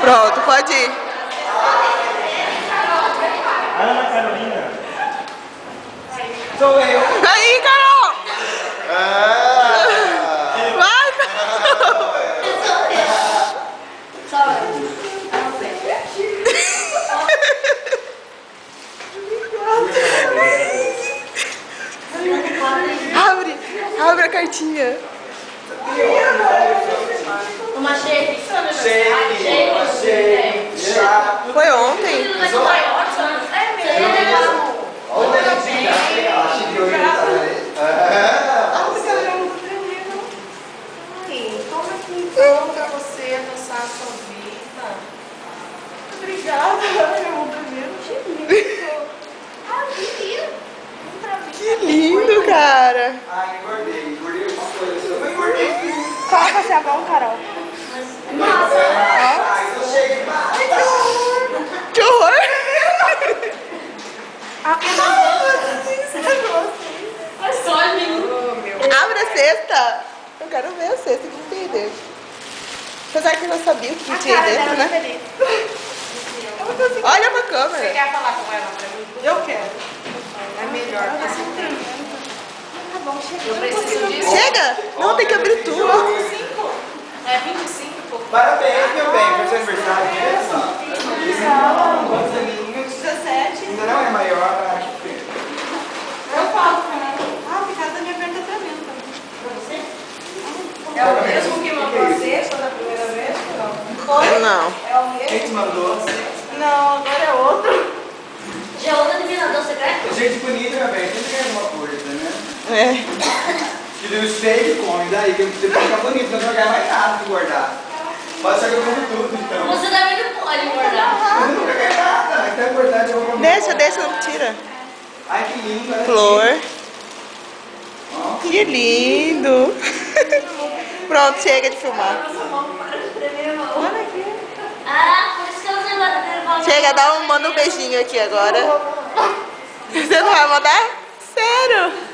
Pronto, pode ir. Ana Carolina. Sou eu. Aí, Carol! Vai, Carol! Abre a cartinha. Uma shake. Foi ontem? Toma aqui então pra você adoçar a sua vida. Obrigada, meu primeiro. Que lindo. Ah, que lindo. Que lindo, cara. Ai, engordei alguma coisa. Eu não engordei. Coloca essa mão, Carol. Ai, eu cheguei demais. Que horror! Olha só, menino. Abre a cesta. Eu quero ver a cesta. O que tem aí dentro? Apesar que eu não sabia o que tinha aí dentro, né? Olha pra Você câmera. quer falar com ela pra mim? Eu quero. É melhor que você tem. Tá bom, chega. Eu preciso disso. Chega! Não, tem que abrir tudo. 25. É 25, pô. Parabéns, meu bem. Foi seu aniversário mesmo? Quantos aninhos? 17. Ainda não é maior, acho que. Eu falo com ela. Ah, por causa da minha perna tá vendo também. Pra você? É o mesmo que mandou a cesta da primeira vez? Não. Não. É o mesmo? Quem te mandou? Não, agora é outro. Já outra adivinador secreto? Gente bonita, meu bem. Sempre ganha alguma coisa, né? É. Que Deus sei que come, daí que você fica bonito, não vai ganhar mais nada se engordar. Pode ser que eu como tudo, então. Você também não pode engordar. Eu nunca ganhei nada, até é importante eu vou comer. Deixa, não tira. Ai, que lindo, olha Flor. aqui. Ó. Que lindo. Pronto, chega de filmar. Olha aqui. Ah, por isso que eu não gosto dele falar. Chega, manda um beijinho aqui agora. Você não vai mandar? Sério?